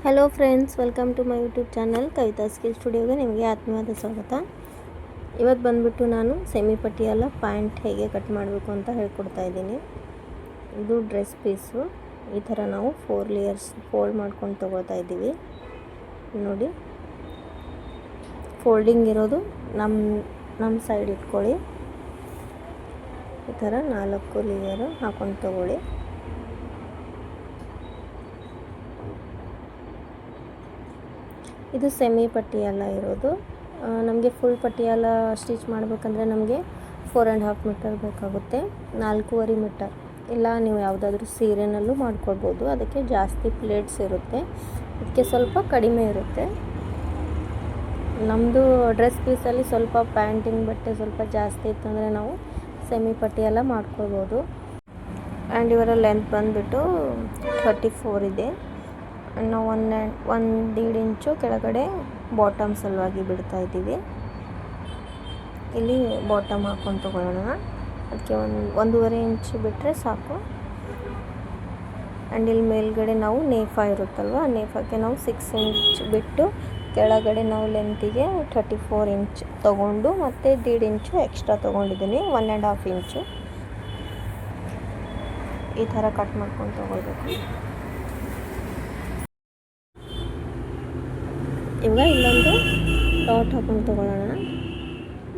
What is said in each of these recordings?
Hello friends, welcome to my YouTube channel Kavitha skill ಸ್ಟುಡಿಯೋಗೆ ನಿಮಗೆ ಆತ್ಮೀಯವಾದ ಸ್ವಾಗತ. ಇವತ್ತು ಬಂದುಬಿಟ್ಟು ನಾನು ಸೆಮಿ ಪಟ್ಟಿಯಲ್ಲ ಪ್ಯಾಂಟ್ ಹೇಗೆ ಕಟ್ ಮಾಡಬೇಕು ಅಂತ ಹೇಳ್ಕೊಡ್ತಾ ಇದ್ದೀನಿ. ಇದು ಡ್ರೆಸ್ ಪೀಸು. ಈ ಥರ ನಾವು 4 ಲೇಯರ್ಸ್ ಫೋಲ್ಡ್ ಮಾಡ್ಕೊಂಡು ತೊಗೊಳ್ತಾ ಇದ್ದೀವಿ. ನೋಡಿ, ಫೋಲ್ಡಿಂಗ್ ಇರೋದು ನಮ್ಮ ಸೈಡ್ ಇಟ್ಕೊಳ್ಳಿ. ಈ ಥರ 4 ಲೇಯರು ಹಾಕೊಂಡು ತೊಗೊಳ್ಳಿ. ಇದು ಸೆಮಿ ಪಟ್ಟಿಯಲ್ಲ ಇರೋದು. ನಮಗೆ ಫುಲ್ ಪಟ್ಟಿಯಲ್ಲ ಸ್ಟಿಚ್ ಮಾಡಬೇಕಂದ್ರೆ ನಮಗೆ 4.5 ಮೀಟರ್ ಬೇಕಾಗುತ್ತೆ. 4.5 ಮೀಟರ್ ಇಲ್ಲ, ನೀವು ಯಾವುದಾದ್ರೂ ಸೀರೆನಲ್ಲೂ ಮಾಡ್ಕೊಳ್ಬೋದು. ಅದಕ್ಕೆ ಜಾಸ್ತಿ ಪ್ಲೇಟ್ಸ್ ಇರುತ್ತೆ, ಇದಕ್ಕೆ ಸ್ವಲ್ಪ ಕಡಿಮೆ ಇರುತ್ತೆ. ನಮ್ಮದು ಡ್ರೆಸ್ ಪೀಸಲ್ಲಿ ಸ್ವಲ್ಪ ಪ್ಯಾಂಟಿಂಗ್ ಬಟ್ಟೆ ಸ್ವಲ್ಪ ಜಾಸ್ತಿ ಇತ್ತಂದರೆ ನಾವು ಸೆಮಿ ಪಟ್ಟಿಯೆಲ್ಲ ಮಾಡ್ಕೊಳ್ಬೋದು. ಆ್ಯಂಡ್ ಇವರ ಲೆಂತ್ ಬಂದುಬಿಟ್ಟು 34 ಇದೆ. ನಾವು 1.5 ಇಂಚು ಕೆಳಗಡೆ ಬಾಟಮ್ ಸಲುವಾಗಿ ಬಿಡ್ತಾ ಇದ್ದೀವಿ. ಇಲ್ಲಿ ಬಾಟಮ್ ಹಾಕ್ಕೊಂಡು ತೊಗೊಳ್ಳೋಣ. ಅದಕ್ಕೆ 1.5 ಇಂಚು ಬಿಟ್ಟರೆ ಸಾಕು. ಆ್ಯಂಡ್ ಇಲ್ಲಿ ಮೇಲ್ಗಡೆ ನಾವು ನೇಫಾ ಇರುತ್ತಲ್ವ, ನೇಫಾಕ್ಕೆ ನಾವು 6 ಇಂಚ್ ಬಿಟ್ಟು ಕೆಳಗಡೆ ನಾವು ಲೆಂತಿಗೆ 34 ಇಂಚ್ ತೊಗೊಂಡು ಮತ್ತು 1.5 ಇಂಚು ಎಕ್ಸ್ಟ್ರಾ ತೊಗೊಂಡಿದ್ದೀನಿ. 1.5 ಇಂಚು ಈ ಥರ ಕಟ್ ಮಾಡ್ಕೊಂಡು ತೊಗೊಳ್ಬೇಕು. ಇವಾಗ ಇಲ್ಲೊಂದು ಡಾಟ್ ಹಾಕೊಂಡು ತೊಗೊಳ್ಳೋಣ.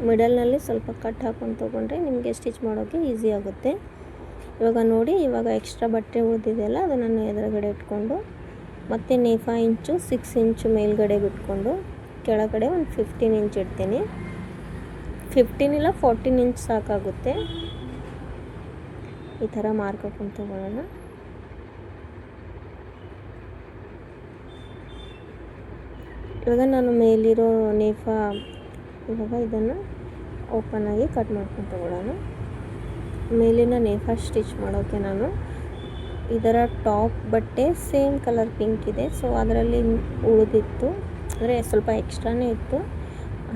ಮಿಡಲ್ನಲ್ಲಿ ಸ್ವಲ್ಪ ಕಟ್ ಹಾಕೊಂಡು ತೊಗೊಂಡ್ರೆ ನಿಮಗೆ ಸ್ಟಿಚ್ ಮಾಡೋಕ್ಕೆ ಈಸಿ ಆಗುತ್ತೆ. ಇವಾಗ ನೋಡಿ, ಇವಾಗ ಎಕ್ಸ್ಟ್ರಾ ಬಟ್ಟೆ ಉಳಿದಿದೆಯಲ್ಲ ಅದನ್ನು ಎದುರುಗಡೆ ಇಟ್ಕೊಂಡು ಮತ್ತು ನೇಫಾ ಇಂಚು 6 ಇಂಚು ಮೇಲ್ಗಡೆ ಬಿಟ್ಕೊಂಡು ಕೆಳಗಡೆ ಒಂದು 15 ಇಂಚ್ ಇಡ್ತೀನಿ. 15 ಇಲ್ಲ 14 ಇಂಚ್ ಸಾಕಾಗುತ್ತೆ. ಈ ಥರ ಮಾರ್ಕ್ ಹಾಕೊಂಡು ತೊಗೊಳ್ಳೋಣ. ಇವಾಗ ನಾನು ಮೇಲಿರೋ ನೇಫಾ ಇವಾಗ ಇದನ್ನು ಓಪನ್ನಾಗಿ ಕಟ್ ಮಾಡ್ಕೊಂಡು ತೊಗೊಳ್ಳೋಣ. ಮೇಲಿನ ನೇಫಾ ಸ್ಟಿಚ್ ಮಾಡೋಕ್ಕೆ ನಾನು ಇದರ ಟಾಪ್ ಬಟ್ಟೆ ಸೇಮ್ ಕಲರ್ ಪಿಂಕ್ ಇದೆ, ಸೊ ಅದರಲ್ಲಿ ಉಳಿದಿತ್ತು, ಅಂದರೆ ಸ್ವಲ್ಪ ಎಕ್ಸ್ಟ್ರಾನೇ ಇತ್ತು.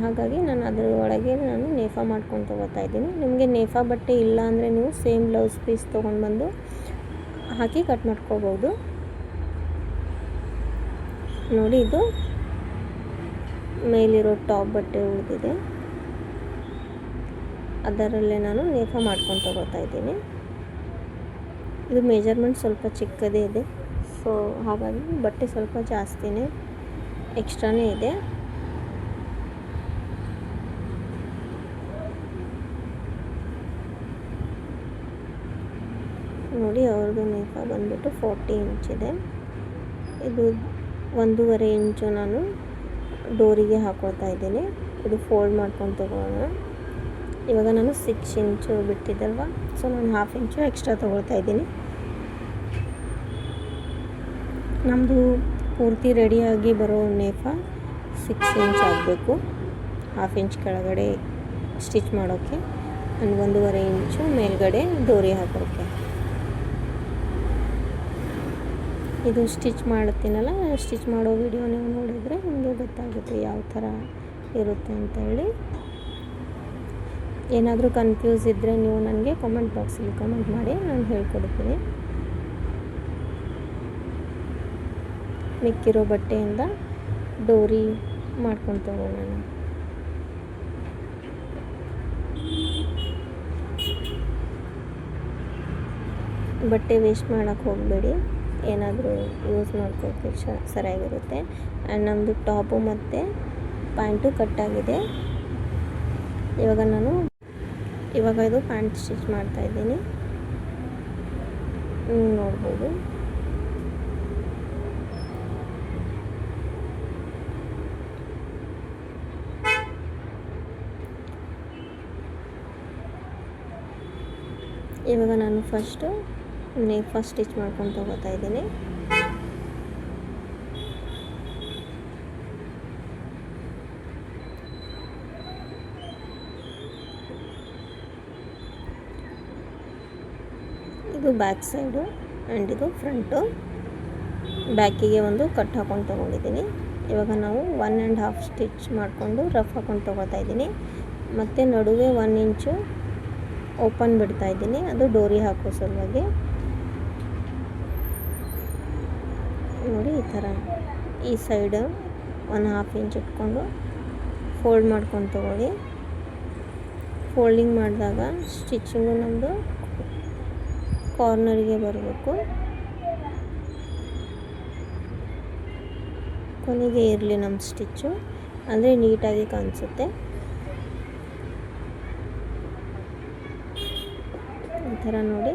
ಹಾಗಾಗಿ ನಾನು ಅದರ ಒಳಗೆ ನಾನು ನೇಫಾ ಮಾಡ್ಕೊಂಡು ತೊಗೋತಾ ಇದ್ದೀನಿ. ನಿಮಗೆ ನೇಫಾ ಬಟ್ಟೆ ಇಲ್ಲ ಅಂದರೆ ನೀವು ಸೇಮ್ ಬ್ಲೌಸ್ ಪೀಸ್ ತೊಗೊಂಡು ಬಂದು ಹಾಕಿ ಕಟ್ ಮಾಡ್ಕೋಬೋದು. ನೋಡಿ, ಇದು ಮೇಲಿರೋ ಟಾಪ್ ಬಟ್ಟೆ ಉಳಿದಿದೆ, ಅದರಲ್ಲೇ ನಾನು ನೇಫಾ ಮಾಡ್ಕೊಂಡು ತೊಗೋತಾ ಇದ್ದೀನಿ. ಇದು ಮೆಜರ್ಮೆಂಟ್ ಸ್ವಲ್ಪ ಚಿಕ್ಕದೇ ಇದೆ, ಸೊ ಹಾಗಾಗಿ ಬಟ್ಟೆ ಸ್ವಲ್ಪ ಜಾಸ್ತಿನೇ ಎಕ್ಸ್ಟ್ರಾನೇ ಇದೆ. ನೋಡಿ, ಅವ್ರದ್ದು ನೇಫಾ ಬಂದುಬಿಟ್ಟು 40 ಇಂಚ್ ಇದೆ. ಇದು 1.5 ಇಂಚು ನಾನು ಡೋರಿಗೆ ಹಾಕೊಳ್ತಾ ಇದ್ದೀನಿ. ಇದು ಫೋಲ್ಡ್ ಮಾಡ್ಕೊಂಡು ತೊಗೊಳ್ಳೋಣ. ಇವಾಗ ನಾನು 6 ಇಂಚು ಬಿಟ್ಟಿದ್ದಲ್ವ, ಸೊ ನಾನು 1/2 ಇಂಚು ಎಕ್ಸ್ಟ್ರಾ ತೊಗೊಳ್ತಾ ಇದ್ದೀನಿ. ನಮ್ಮದು ಪೂರ್ತಿ ರೆಡಿಯಾಗಿ ಬರೋ ನೇಫಾ 6 ಇಂಚ್ ಆಗಬೇಕು. 1/2 ಇಂಚ್ ಕೆಳಗಡೆ ಸ್ಟಿಚ್ ಮಾಡೋಕ್ಕೆ, ಆ್ಯಂಡ್ 1.5 ಇಂಚು ಮೇಲ್ಗಡೆ ಡೋರಿ ಹಾಕೋಕ್ಕೆ. ಇದು ಸ್ಟಿಚ್ ಮಾಡ್ತೀನಲ್ಲ, ಸ್ಟಿಚ್ ಮಾಡೋ ವಿಡಿಯೋ ನೀವು ನೋಡಿದರೆ ನಿಮಗೆ ಗೊತ್ತಾಗುತ್ತೆ ಯಾವ ಥರ ಇರುತ್ತೆ ಅಂತೇಳಿ. ಏನಾದರೂ ಕನ್ಫ್ಯೂಸ್ ಇದ್ದರೆ ನೀವು ನನಗೆ ಕಾಮೆಂಟ್ ಬಾಕ್ಸಲ್ಲಿ ಕಮೆಂಟ್ ಮಾಡಿ, ನಾನು ಹೇಳ್ಕೊಡ್ತೀನಿ. ಮಿಕ್ಕಿರೋ ಬಟ್ಟೆಯಿಂದ ಡೋರಿ ಮಾಡ್ಕೊಂಡು ತಗೊಳ್ಳೋಣ. ಬಟ್ಟೆ ವೇಸ್ಟ್ ಮಾಡೋಕ್ಕೆ ಹೋಗಬೇಡಿ, ಏನಾದರೂ ಯೂಸ್ ಮಾಡ್ಕೋಕ್ಕೆ ಸರಿಯಾಗಿರುತ್ತೆ. ಆ್ಯಂಡ್ ನಮ್ಮದು ಟಾಪು ಮತ್ತು ಪ್ಯಾಂಟು ಕಟ್ಟಾಗಿದೆ. ಇವಾಗ ಇದು ಪ್ಯಾಂಟ್ ಸ್ಟಿಚ್ ಮಾಡ್ತಾಯಿದ್ದೀನಿ, ನೋಡ್ಬೋದು. ಇವಾಗ ನಾನು ಫಸ್ಟು ನೇಫಾ ಸ್ಟಿಚ್ ಮಾಡ್ಕೊಂಡು ತೊಗೋತಾ ಇದ್ದೀನಿ. ಇದು ಬ್ಯಾಕ್ ಸೈಡು ಆ್ಯಂಡ್ ಇದು ಫ್ರಂಟು. ಬ್ಯಾಕಿಗೆ ಒಂದು ಕಟ್ ಹಾಕೊಂಡು ತೊಗೊಂಡಿದ್ದೀನಿ. ಇವಾಗ ನಾವು 1.5 ಸ್ಟಿಚ್ ಮಾಡಿಕೊಂಡು ರಫ್ ಹಾಕೊಂಡು ತೊಗೋತಾ ಇದ್ದೀನಿ. ಮತ್ತು ನಡುವೆ 1 ಇಂಚು ಓಪನ್ ಬಿಡ್ತಾ ಇದ್ದೀನಿ, ಅದು ಡೋರಿ ಹಾಕೋ ಸಲುವಾಗಿ. ನೋಡಿ ಈ ಥರ ಈ ಸೈಡ್ 1/2 ಇಂಚ್ ಇಟ್ಕೊಂಡು ಫೋಲ್ಡ್ ಮಾಡ್ಕೊಂಡು ತಗೊಳ್ಳಿ. ಫೋಲ್ಡಿಂಗ್ ಮಾಡಿದಾಗ ಸ್ಟಿಚಿಂಗು ನಮ್ಮದು ಕಾರ್ನರಿಗೆ ಬರಬೇಕು, ಕೊನೆಗೆ ಇರಲಿ ನಮ್ಮ ಸ್ಟಿಚ್ಚು, ಅಂದರೆ ನೀಟಾಗಿ ಕಾಣಿಸುತ್ತೆ. ಈ ಥರ ನೋಡಿ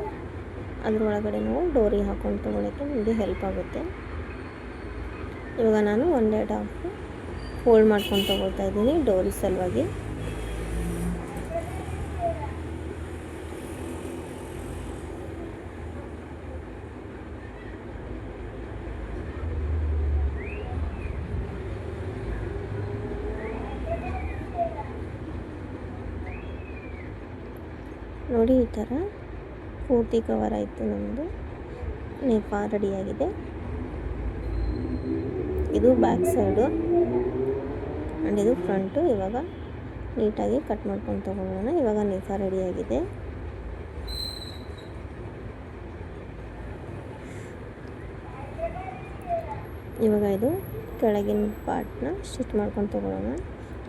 ಅದರೊಳಗಡೆ ನಾವು ಡೋರಿ ಹಾಕೊಂಡು ತೊಗೊಳಕ್ಕೆ ನಿಮಗೆ ಹೆಲ್ಪ್ ಆಗುತ್ತೆ. ಇವಾಗ ನಾನು 1.5 ಫೋಲ್ಡ್ ಮಾಡ್ಕೊಂಡು ತೊಗೊಳ್ತಾ ಇದ್ದೀನಿ ಡೋರಿ ಸಲುವಾಗಿ. ನೋಡಿ ಈ ಥರ ಪೂರ್ತಿ ಕವರ್ ಆಯಿತು. ನಮ್ಮದು ನೇಫಾ ರೆಡಿಯಾಗಿದೆ. ಇದು ಬ್ಯಾಕ್ ಸೈಡು ಆ್ಯಂಡ್ ಇದು ಫ್ರಂಟು. ಇವಾಗ ನೀಟಾಗಿ ಕಟ್ ಮಾಡ್ಕೊಂಡು ತೊಗೊಳ್ಳೋಣ. ಇವಾಗ ನೇಫಾ ರೆಡಿಯಾಗಿದೆ. ಇವಾಗ ಇದು ಕೆಳಗಿನ ಪಾರ್ಟ್ನ ಸ್ಟಿಚ್ ಮಾಡ್ಕೊಂಡು ತೊಗೊಳ್ಳೋಣ.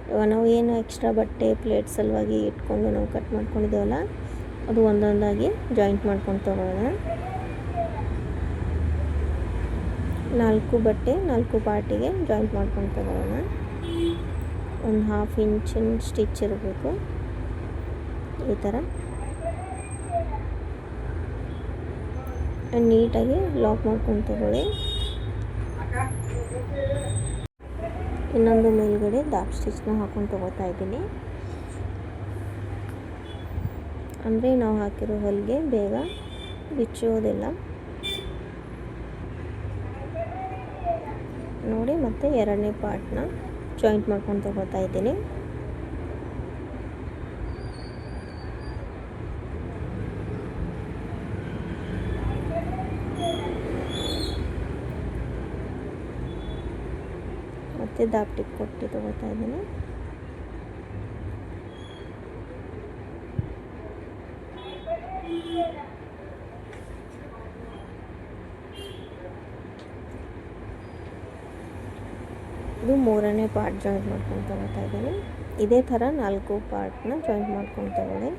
ಇವಾಗ ನಾವು ಏನು ಎಕ್ಸ್ಟ್ರಾ ಬಟ್ಟೆ ಪ್ಲೇಟ್ ಸಲುವಾಗಿ ಇಟ್ಕೊಂಡು ನಾವು ಕಟ್ ಮಾಡ್ಕೊಂಡಿದ್ದೇವಲ್ಲ, ಅದು ಒಂದೊಂದಾಗಿ ಜಾಯಿಂಟ್ ಮಾಡ್ಕೊಂಡು ತೊಗೊಳ್ಳೋಣ. 4 ಬಟ್ಟೆ 4 ಪಾರ್ಟಿಗೆ ಜಾಯಿಂಟ್ ಮಾಡ್ಕೊಂಡು ತಗೊಳ್ಳೋಣ. 1/2 ಇಂಚಿನ ಸ್ಟಿಚ್ ಇರಬೇಕು ಈ ಥರ. ನೀಟಾಗಿ ಲಾಕ್ ಮಾಡ್ಕೊಂಡು ತಗೊಳ್ಳಿ. ಇನ್ನೊಂದು ಮೇಲ್ಗಡೆ ದಾಪ್ ಸ್ಟಿಚ್ನ ಹಾಕೊಂಡು ತೊಗೋತಾ ಇದ್ದೀನಿ, ಅಂದರೆ ನಾವು ಹಾಕಿರೋ ಹೊಲಿಗೆ ಬೇಗ ಬಿಚ್ಚೋದಿಲ್ಲ. ನೋಡಿ ಮತ್ತೆ ಎರಡನೇ ಪಾರ್ಟ್ನ ಜಾಯಿಂಟ್ ಮಾಡ್ಕೊಂಡು ತಗೋತಾ ಇದ್ದೀನಿ. ಮತ್ತೆ ದಾಪ್ ಟಿಪ್ ಕೊಟ್ಟು ತಗೋತಾ ಇದ್ದೀನಿ. ಇದು 3ನೇ ಪಾರ್ಟ್ ಜಾಯಿಂಟ್ ಮಾಡ್ಕೊಂಡು ತಗೋತಾ ಇದ್ದೀನಿ. ಇದೇ ಥರ 4 ಪಾರ್ಟ್ನ ಜಾಯಿಂಟ್ ಮಾಡ್ಕೊಂಡು ತಗೊಳ್ಳಿ.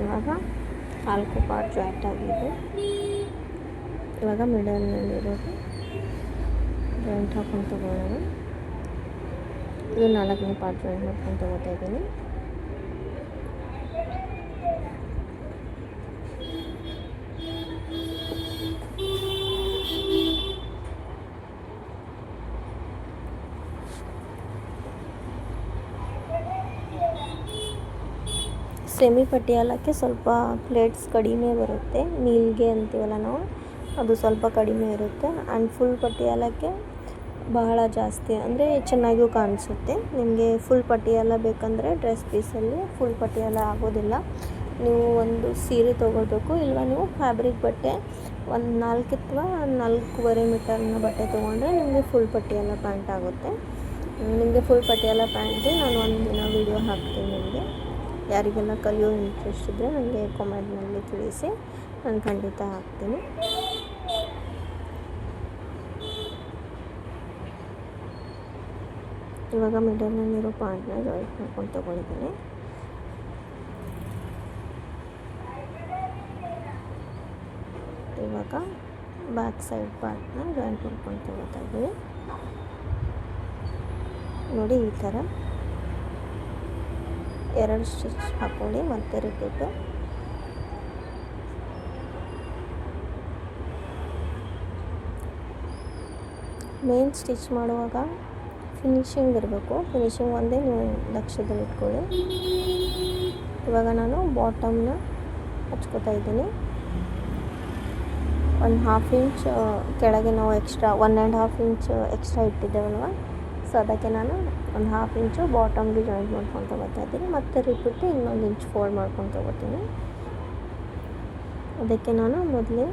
ಇವಾಗ 4 ಪಾರ್ಟ್ ಜಾಯಿಂಟ್ ಆಗಿದೆ. ಇವಾಗ ಮಿಡಲ್ನಲ್ಲಿರೋದು ಜಾಯಿಂಟ್ ಹಾಕೊಂಡು ತಗೊಳ್ಳೋಣ. ಇದು 4ನೇ ಪಾರ್ಟ್ ಜಾಯಿಂಟ್ ಮಾಡ್ಕೊಂಡು ತಗೋತಾ ಇದ್ದೀನಿ. ಸೆಮಿ ಪಟಿಯಾಲಕ್ಕೆ ಸ್ವಲ್ಪ ಪ್ಲೇಟ್ಸ್ ಕಡಿಮೆ ಬರುತ್ತೆ, ನೀಲ್ಗೆ ಅಂತೀವಲ್ಲ ನಾವು, ಅದು ಸ್ವಲ್ಪ ಕಡಿಮೆ ಇರುತ್ತೆ. ಆ್ಯಂಡ್ ಫುಲ್ ಪಟಿಯಾಲಕ್ಕೆ ಬಹಳ ಜಾಸ್ತಿ, ಅಂದರೆ ಚೆನ್ನಾಗಿಯೂ ಕಾಣಿಸುತ್ತೆ. ನಿಮಗೆ ಫುಲ್ ಪಟಿಯಾಲ ಬೇಕಂದರೆ ಡ್ರೆಸ್ ಪೀಸಲ್ಲಿ ಫುಲ್ ಪಟಿಯಾಲ ಆಗೋದಿಲ್ಲ. ನೀವು ಒಂದು ಸೀರೆ ತೊಗೊಳ್ಬೇಕು, ಇಲ್ಲ ನೀವು ಫ್ಯಾಬ್ರಿಕ್ ಬಟ್ಟೆ ಒಂದು 4 ಅಥವಾ 4.25 ಮೀಟರ್ನ ಬಟ್ಟೆ ತೊಗೊಂಡ್ರೆ ನಿಮಗೆ ಫುಲ್ ಪಟಿಯಾಲ ಪ್ಯಾಂಟ್ ಆಗುತ್ತೆ. ನಿಮಗೆ ಫುಲ್ ಪಟಿಯಾಲ ಪ್ಯಾಂಟ್ದು ನಾನು ಒಂದಿನ ವಿಡಿಯೋ ಹಾಕ್ತೀನಿ. ನಿಮಗೆ ಯಾರಿಗೆಲ್ಲ ಕಲಿಯೋ ಇಂಟ್ರೆಸ್ಟ್ ಇದ್ದರೆ ನನಗೆ ಕಾಮೆಂಟ್ನಲ್ಲಿ ತಿಳಿಸಿ, ನಾನು ಖಂಡಿತ ಹಾಕ್ತೀನಿ. ಇವಾಗ ಮಿಡಲ್ನಲ್ಲಿರೋ ಪಾರ್ಟ್ನ ಜಾಯಿಂಟ್ ಮಾಡ್ಕೊಂಡು ತೊಗೊಂಡಿದ್ದೀನಿ. ಇವಾಗ ಬ್ಯಾಕ್ ಸೈಡ್ ಪಾರ್ಟ್ನ ಜಾಯಿಂಟ್ ಮಾಡ್ಕೊಂಡು ತೊಗೋತಾ ಇದ್ದೀನಿ. ನೋಡಿ ಈ ಥರ 2 ಸ್ಟಿಚ್ ಹಾಕ್ಕೊಳ್ಳಿ, ಮತ್ತೆ ರಿಪೀಟು. ಮೇನ್ ಸ್ಟಿಚ್ ಮಾಡುವಾಗ ಫಿನಿಶಿಂಗ್ ಇರಬೇಕು, ಫಿನಿಶಿಂಗ್ ಒಂದೇ ನೀವು ಲಕ್ಷ್ಯದಲ್ಲಿ ಇಟ್ಕೊಳ್ಳಿ. ಇವಾಗ ನಾನು ಬಾಟಮ್ನ ಹಚ್ಕೋತಾ ಇದ್ದೀನಿ. 1/2 ಇಂಚ್ ಕೆಳಗೆ ನಾವು ಎಕ್ಸ್ಟ್ರಾ 1.5 ಇಂಚ್ ಎಕ್ಸ್ಟ್ರಾ ಇಟ್ಟಿದ್ದೇವಲ್ವ, ಸೊ ಅದಕ್ಕೆ ನಾನು 1/2 ಇಂಚು ಬಾಟಮ್ಗೆ ಜಾಯಿಂಟ್ ಮಾಡ್ಕೊಂಡು ತೊಗೋತಾ ಇದ್ದೀನಿ. ಮತ್ತು ರಿಪೀಟು ಇನ್ನೊಂದು ಇಂಚ್ ಫೋಲ್ಡ್ ಮಾಡ್ಕೊಂಡು ತೊಗೋತೀನಿ. ಅದಕ್ಕೆ ನಾನು ಮೊದಲೇ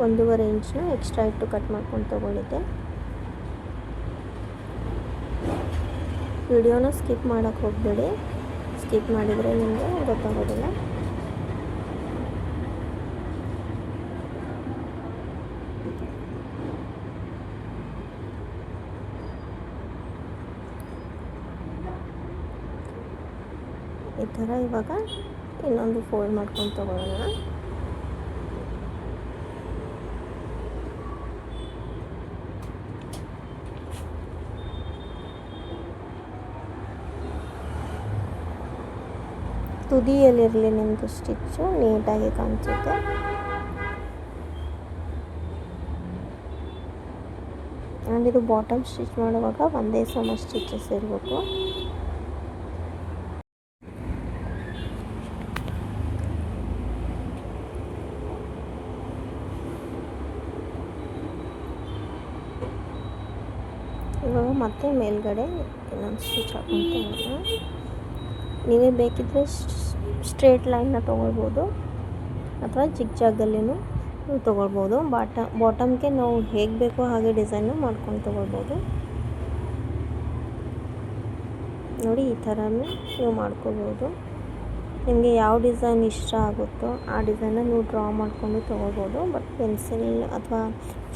1.5 ಇಂಚನ್ನ ಎಕ್ಸ್ಟ್ರಾ ಇಟ್ಟು ಕಟ್ ಮಾಡ್ಕೊಂಡು ತೊಗೊಂಡಿದ್ದೆ. ವಿಡಿಯೋನ ಸ್ಕಿಪ್ ಮಾಡೋಕ್ಕೆ ಹೋಗಬೇಡಿ. ಸ್ಕಿಪ್ ಮಾಡಿದರೆ ನಿಮಗೆ ಗೊತ್ತಾಗೋದಿಲ್ಲ. ಈ ಥರ ಇವಾಗ ಇನ್ನೊಂದು ಫೋಲ್ಡ್ ಮಾಡ್ಕೊಂಡು ತಗೊಳ್ಳೋಣ. ತುದಿಯಲ್ಲಿರಲಿ ನಿಮ್ಮದು ಸ್ಟಿಚ್ಚು, ನೀಟಾಗಿ ಕಾಣಿಸುತ್ತೆ. ಆ್ಯಂಡ್ ಇದು ಬಾಟಮ್ ಸ್ಟಿಚ್ ಮಾಡುವಾಗ ಒಂದೇ ಸಮ ಸ್ಟಿಚಸ್ ಇರಬೇಕು. ಇವಾಗ ಮತ್ತೆ ಮೇಲ್ಗಡೆ ಇನ್ನೊಂದು ಸ್ಟಿಚ್ ಹಾಕ್ಕೊಳ್ತೀನಿ. ನೀವೇ ಬೇಕಿದ್ದರೆ ಸ್ಟ್ರೇಟ್ ಲೈನ್ನ ತೊಗೊಳ್ಬೋದು ಅಥವಾ ಜಿಗ್ಜಾಗಲ್ಲಿನೂ ತೊಗೊಳ್ಬೋದು. ಬಾಟಮ್ಗೆ ನಾವು ಹೇಗೆ ಬೇಕೋ ಹಾಗೆ ಡಿಸೈನು ಮಾಡ್ಕೊಂಡು ತೊಗೊಳ್ಬೋದು. ನೋಡಿ ಈ ಥರನೂ ನೀವು ಮಾಡ್ಕೋಬೋದು. ನಿಮಗೆ ಯಾವ ಡಿಸೈನ್ ಇಷ್ಟ ಆಗುತ್ತೋ ಆ ಡಿಸೈನ ನೀವು ಡ್ರಾ ಮಾಡಿಕೊಂಡು ತೊಗೊಳ್ಬೋದು. ಬಟ್ ಪೆನ್ಸಿಲ್ ಅಥವಾ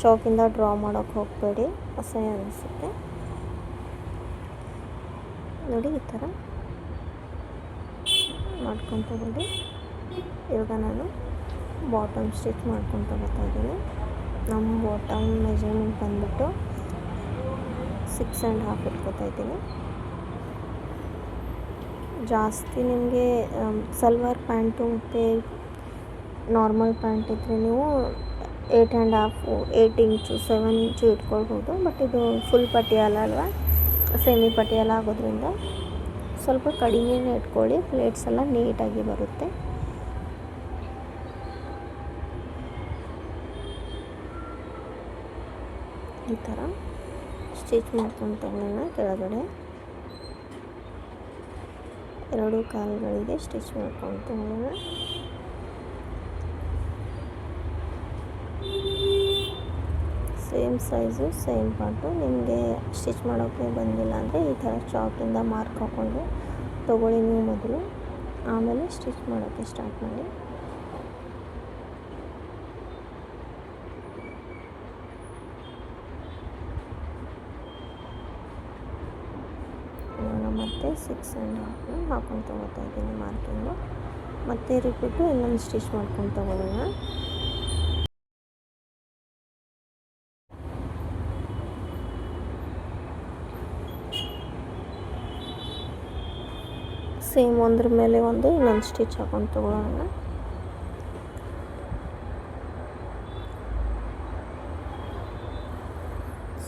ಚಾಕಿಂದ ಡ್ರಾ ಮಾಡೋಕ್ಕೆ ಹೋಗಬೇಡಿ, ಅಸಹ್ಯ ಅನಿಸುತ್ತೆ. ನೋಡಿ ಈ ಥರ ಮಾಡ್ಕೊಂಡು ತಗೊಂಡು ಇವಾಗ ನಾನು ಬಾಟಮ್ ಸ್ಟಿಚ್ ಮಾಡ್ಕೊಂಡು ತಗೋತಾ ಇದ್ದೀನಿ. ನಮ್ಮ ಬಾಟಮ್ ಮೆಜರ್ಮೆಂಟ್ ಬಂದುಬಿಟ್ಟು 6.5 ಇಟ್ಕೋತಾ ಇದ್ದೀನಿ. ಜಾಸ್ತಿ ನಿಮಗೆ ಸಲ್ವಾರ್ ಪ್ಯಾಂಟು ಮತ್ತು ನಾರ್ಮಲ್ ಪ್ಯಾಂಟ್ ಇದ್ದರೆ ನೀವು 8 ಇಂಚು 7 ಇಂಚು ಇಟ್ಕೊಳ್ಬೋದು. ಬಟ್ ಇದು ಫುಲ್ ಪಟಿಯಾಲ ಅಲ್ವಾ, ಸೆಮಿ ಪಟಿಯಾಲ ಆಗೋದ್ರಿಂದ ಸ್ವಲ್ಪ ಕಡಿಮೆನೇ ಇಟ್ಕೊಳ್ಳಿ, ಪ್ಲೇಟ್ಸ್ ಎಲ್ಲ ನೀಟಾಗಿ ಬರುತ್ತೆ. ಈ ಥರ ಸ್ಟಿಚ್ ಮಾಡ್ಕೊಂಡು ತಗೊಳ್ಳೋಣ. ಕೆಳಗಡೆ 2 ಕಾಲುಗಳಿಗೆ ಸ್ಟಿಚ್ ಮಾಡ್ಕೊಂಡು ತಗೊಳ್ಳೋಣ. Same size same part. ನಿಮಗೆ ಸ್ಟಿಚ್ ಮಾಡೋಕ್ಕೆ ಬಂದಿಲ್ಲ ಅಂದರೆ ಈ ಥರ ಚಾಕಿಂದ ಮಾರ್ಕ್ ಹಾಕ್ಕೊಂಡು ತೊಗೊಳ್ಳಿ ನೀವು ಮೊದಲು, ಆಮೇಲೆ ಸ್ಟಿಚ್ ಮಾಡೋಕ್ಕೆ ಸ್ಟಾರ್ಟ್ ಮಾಡಿ. ಇವಾಗ ಮತ್ತೆ 6.5 ಹಾಕ್ಕೊಂಡು ತೊಗೋತಾ ಇದ್ದೀನಿ ಮಾರ್ಕಿಂಗು. ಮತ್ತೆ ರಿಪೀಟು ಇನ್ನೊಂದು ಸ್ಟಿಚ್ ಮಾಡ್ಕೊಂಡು ತೊಗೊಳ್ಳೋಣ. ಸೇಮ್ ಒಂದ್ರ ಮೇಲೆ ಒಂದು ಇನ್ನೊಂದು ಸ್ಟಿಚ್ ಹಾಕೊಂಡು ತೊಗೊಳ್ಳೋಣ.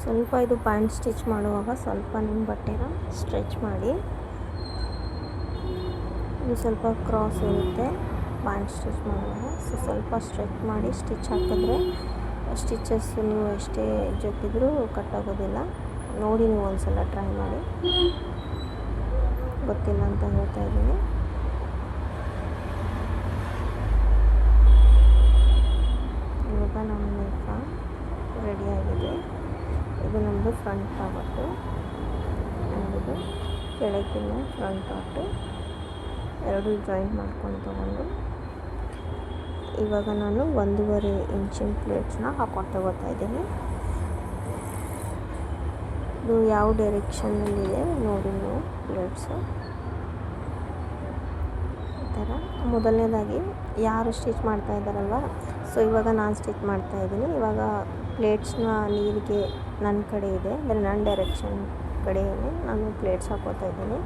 ಸ್ವಲ್ಪ ಇದು ಪ್ಯಾಂಟ್ ಸ್ಟಿಚ್ ಮಾಡುವಾಗ ಸ್ವಲ್ಪ ನಿಮ್ಮ ಬಟ್ಟೆನ ಸ್ಟ್ರೆಚ್ ಮಾಡಿ. ಇದು ಸ್ವಲ್ಪ ಕ್ರಾಸ್ ಇರುತ್ತೆ ಪ್ಯಾಂಟ್ ಸ್ಟಿಚ್ ಮಾಡುವಾಗ, ಸೊ ಸ್ವಲ್ಪ ಸ್ಟ್ರೆಚ್ ಮಾಡಿ ಸ್ಟಿಚ್ ಹಾಕಿದ್ರೆ ಸ್ಟಿಚಸ್ ನೀವು ಎಷ್ಟೇ ಜೊಕ್ಕಿದ್ರೂ ಕಟ್ಟಾಗೋದಿಲ್ಲ. ನೋಡಿ ನೀವು ಒಂದು ಸಲ ಟ್ರೈ ಮಾಡಿ, ಗೊತ್ತಿಲ್ಲ ಅಂತ ಹೇಳ್ತಾ ಇದ್ದೀನಿ. ಇವಾಗ ನಮ್ಮ ನೇಫ ರೆಡಿಯಾಗಿದೆ. ಇದು ನಮ್ಮದು ಫ್ರಂಟ್ ಪಾರ್ಟು, ಇದು ಕೆಳಗಿನ ಫ್ರಂಟ್ ಪಾರ್ಟು. ಎರಡು ಜಾಯಿಂಟ್ ಮಾಡ್ಕೊಂಡು ತೊಗೊಂಡು ಇವಾಗ ನಾನು 1.5 ಇಂಚಿನ ಪ್ಲೇಟ್ಸ್ನ ಹಾಕೊಂಡು ತಗೋತಾ ಇದ್ದೀನಿ. ಇದು ಯಾವ ಡೈರೆಕ್ಷನ್ನಲ್ಲಿದೆ ನೋಡಿ ನೀವು ಪ್ಲೇಟ್ಸು. ಈ ಥರ ಮೊದಲನೇದಾಗಿ ಯಾರು ಸ್ಟಿಚ್ ಮಾಡ್ತಾ ಇದ್ದಾರಲ್ವ, ಸೊ ಇವಾಗ ನಾನು ಸ್ಟಿಚ್ ಮಾಡ್ತಾಯಿದ್ದೀನಿ. ಇವಾಗ ಪ್ಲೇಟ್ಸ್ನ ನೀರಿಗೆ ನನ್ನ ಕಡೆ ಇದೆ, ಅಂದರೆ ನನ್ನ ಡೈರೆಕ್ಷನ್ ಕಡೆಯೇ ನಾನು ಪ್ಲೇಟ್ಸ್ ಹಾಕೋತಾ ಇದ್ದೀನಿ.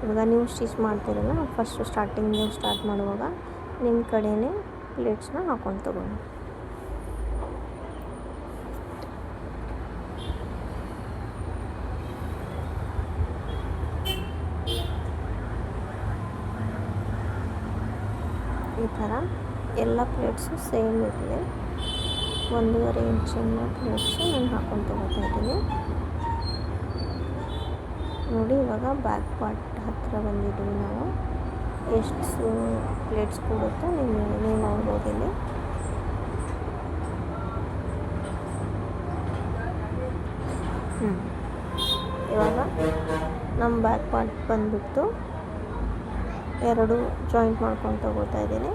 ಇವಾಗ ನೀವು ಸ್ಟಿಚ್ ಮಾಡ್ತೀರಲ್ಲ, ಫಸ್ಟು ಸ್ಟಾರ್ಟಿಂಗ್ ಸ್ಟಾರ್ಟ್ ಮಾಡುವಾಗ ನಿಮ್ಮ ಕಡೆಯೇ ಪ್ಲೇಟ್ಸ್ನ ಹಾಕೊಂಡು ತಗೊಳ್ಳಿ. ಈ ಥರ ಎಲ್ಲ ಪ್ಲೇಟ್ಸು ಸೇಮ್ ಇರಲಿ. 1.5 ಇಂಚಿನ ಪ್ಲೇಟ್ಸು ನಾನು ಹಾಕೊಂಡು ತಗೋತಾ ಇದ್ದೀನಿ. ನೋಡಿ ಇವಾಗ ಬ್ಯಾಕ್ ಪಾರ್ಟ್ ಹತ್ತಿರ ಬಂದಿದ್ದೀವಿ ನಾವು. ಎಷ್ಟು ಪ್ಲೇಟ್ಸ್ ಕೊಡುತ್ತೋ ನೀವು ನೋಡ್ಬೋದು ಇಲ್ಲಿ. ಇವಾಗ ನಮ್ಮ ಬ್ಯಾಕ್ ಪಾರ್ಟ್ ಬಂದುಬಿಟ್ಟು ಎರಡು ಜಾಯಿಂಟ್ ಮಾಡ್ಕೊಂಡು ತಗೋತಾ ಇದ್ದೀನಿ.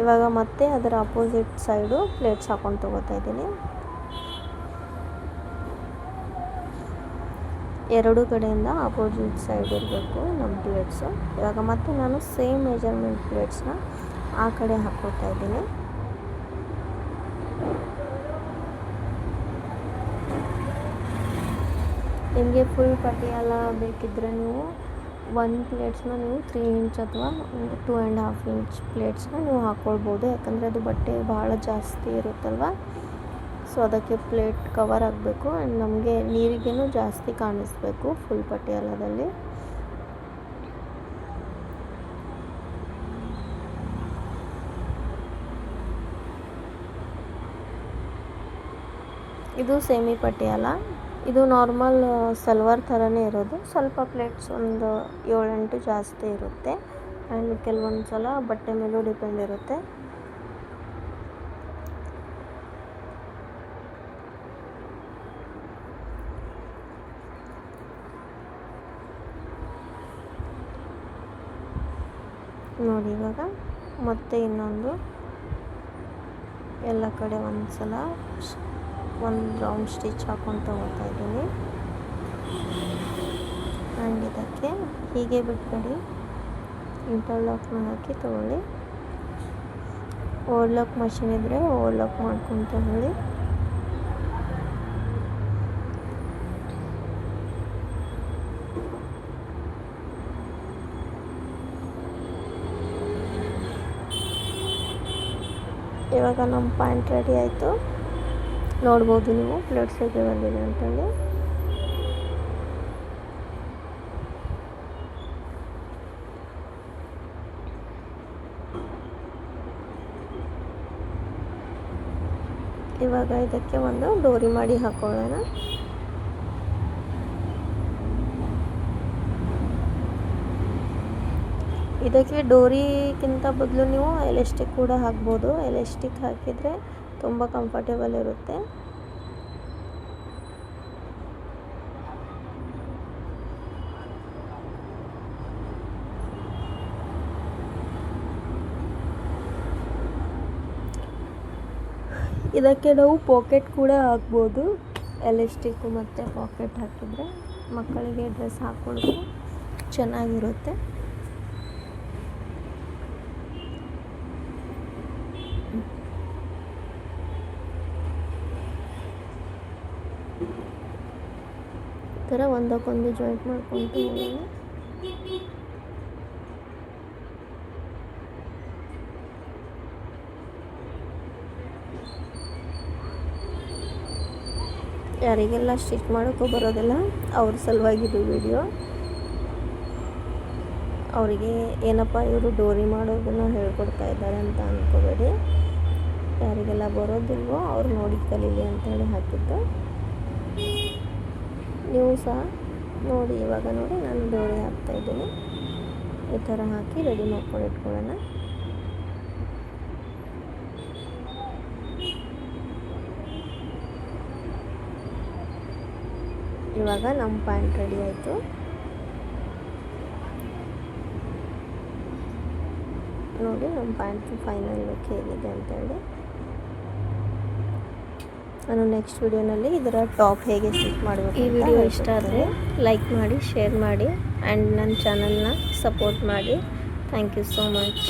ಇವಾಗ ಮತ್ತೆ ಅದರ ಅಪೋಸಿಟ್ ಸೈಡು ಪ್ಲೇಟ್ಸ್ ಹಾಕೊಂಡು ತಗೋತಾ ಇದ್ದೀನಿ. ಎರಡು ಕಡೆಯಿಂದ ಅಪೋಸಿಟ್ ಸೈಡ್ ಇರಬೇಕು ನಮ್ಮ ಪ್ಲೇಟ್ಸು. ಇವಾಗ ಮತ್ತೆ ನಾನು ಸೇಮ್ ಮೆಜರ್ಮೆಂಟ್ ಪ್ಲೇಟ್ಸ್ನ ಆ ಕಡೆ ಹಾಕ್ಕೊಳ್ತಾ ಇದ್ದೀನಿ. ನಿಮಗೆ ಫುಲ್ ಪಟಿಯಾಲ ಬೇಕಿದ್ದರೆ ನೀವು 1 ಪ್ಲೇಟ್ಸ್ನ ನೀವು 3 ಇಂಚ್ ಅಥವಾ 2.5 ಇಂಚ್ ಪ್ಲೇಟ್ಸ್ನ ನೀವು ಹಾಕ್ಕೊಳ್ಬೋದು. ಯಾಕಂದರೆ ಅದು ಬಟ್ಟೆ ಭಾಳ ಜಾಸ್ತಿ ಇರುತ್ತಲ್ವ, ಸೊ ಅದಕ್ಕೆ ಪ್ಲೇಟ್ ಕವರ್ ಆಗಬೇಕು. ಆ್ಯಂಡ್ ನಮಗೆ ನೀರಿಗೇನು ಜಾಸ್ತಿ ಕಾಣಿಸ್ಬೇಕು ಫುಲ್ ಪಟಿಯಾಲದಲ್ಲಿ. ಇದು ಸೆಮಿ ಪಟಿಯಾಲ. ಇದು ನಾರ್ಮಲ್ ಸಲ್ವಾರ್ ಥರನೇ ಇರೋದು. ಸ್ವಲ್ಪ ಪ್ಲೇಟ್ಸ್ ಒಂದು 7-8 ಜಾಸ್ತಿ ಇರುತ್ತೆ. ಆ್ಯಂಡ್ ಕೆಲವೊಂದು ಸಲ ಬಟ್ಟೆ ಮೇಲೂ ಡಿಪೆಂಡ್ ಇರುತ್ತೆ. ನೋಡಿ ಇವಾಗ ಮತ್ತೆ ಇನ್ನೊಂದು ಎಲ್ಲ ಕಡೆ ಒಂದು ಸಲ ಒಂದು ರೌಂಡ್ ಸ್ಟಿಚ್ ಹಾಕ್ಕೊಂಡು ತಗೋತಾ ಇದ್ದೀನಿ. ಆ್ಯಂಡ್ ಇದಕ್ಕೆ ಹೀಗೆ ಬಿಟ್ಬಿಡಿ, ಇಂಟರ್ಲಾಕ್ನ ಹಾಕಿ ತಗೊಳ್ಳಿ. ಓವರ್ಲಾಕ್ ಮಷಿನ್ ಇದ್ದರೆ ಓವರ್ಲಾಕ್ ಮಾಡ್ಕೊಂಡು ತಗೊಳ್ಳಿ. ಇವಾಗ ನಮ್ಮ ಪ್ಯಾಂಟ್ ರೆಡಿ ಆಯಿತು. ನೋಡ್ಬೋದು ನೀವು ಪ್ಲೇಟ್ಸ್ ಹೇಗೆ ಬಂದಿದೆ ಅಂತೇಳಿ. ಇವಾಗ ಇದಕ್ಕೆ ಒಂದು ಡೋರಿ ಮಾಡಿ ಹಾಕೊಳ್ಳೋಣ. ಇದಕ್ಕೆ ಡೋರಿಗಿಂತ ಬದಲು ನೀವು ಎಲಾಸ್ಟಿಕ್ ಕೂಡ ಹಾಕ್ಬೋದು. ಎಲಾಸ್ಟಿಕ್ ಹಾಕಿದರೆ ತುಂಬ ಕಂಫರ್ಟೇಬಲ್ ಇರುತ್ತೆ. ಇದಕ್ಕೆ ನಾವು ಪಾಕೆಟ್ ಕೂಡ ಹಾಕ್ಬೋದು. ಎಲಾಸ್ಟಿಕ್ಕು ಮತ್ತು ಪಾಕೆಟ್ ಹಾಕಿದರೆ ಮಕ್ಕಳಿಗೆ ಡ್ರೆಸ್ ಹಾಕ್ಕೊಳ್ಳೋದು ಚೆನ್ನಾಗಿರುತ್ತೆ. ಈ ಥರ ಒಂದಕ್ಕೊಂದು ಜಾಯಿಂಟ್ ಮಾಡ್ಕೊಳ್ತೀನಿ. ಯಾರಿಗೆಲ್ಲ ಸ್ಟಿಚ್ ಮಾಡೋಕ್ಕೂ ಬರೋದಿಲ್ಲ ಅವ್ರ ಸಲುವಾಗಿದ್ದು ವಿಡಿಯೋ. ಅವರಿಗೆ ಏನಪ್ಪ ಇವರು ಡೋರಿ ಮಾಡೋದನ್ನು ಹೇಳ್ಕೊಡ್ತಾ ಇದ್ದಾರೆ ಅಂತ ಅಂದ್ಕೋಬೇಡಿ. ಯಾರಿಗೆಲ್ಲ ಬರೋದಿಲ್ವೋ ಅವ್ರು ನೋಡಿ ಕಲೀಲಿ ಅಂತೇಳಿ ಹಾಕಿದ್ದು. ನೀವು ಸಹ ನೋಡಿ. ಇವಾಗ ನೋಡಿ ನಾನು ಡೋರಿ ಹಾಕ್ತಾಯಿದ್ದೀನಿ. ಈ ಥರ ಹಾಕಿ ರೆಡಿ ಮಾಡ್ಕೊಂಡು ಇಟ್ಕೊಳ್ಳೋಣ. ಇವಾಗ ನಮ್ಮ ಪ್ಯಾಂಟ್ ರೆಡಿ ಆಯಿತು. ನೋಡಿ ನಮ್ಮ ಪ್ಯಾಂಟ್ ಫೈನಲ್ ಲುಕ್ ಹೇಗಿದೆ ಅಂತೇಳಿ. ನಾನು ನೆಕ್ಸ್ಟ್ ವಿಡಿಯೋನಲ್ಲಿ ಇದರ ಟಾಪ್ ಹೇಗೆ ಸ್ಟಿಚ್ ಮಾಡಬೇಕು. ಈ ವಿಡಿಯೋ ಇಷ್ಟ ಆದರೆ ಲೈಕ್ ಮಾಡಿ, ಶೇರ್ ಮಾಡಿ ಆ್ಯಂಡ್ ನನ್ನ ಚಾನಲ್ನ ಸಪೋರ್ಟ್ ಮಾಡಿ. Thank you so much.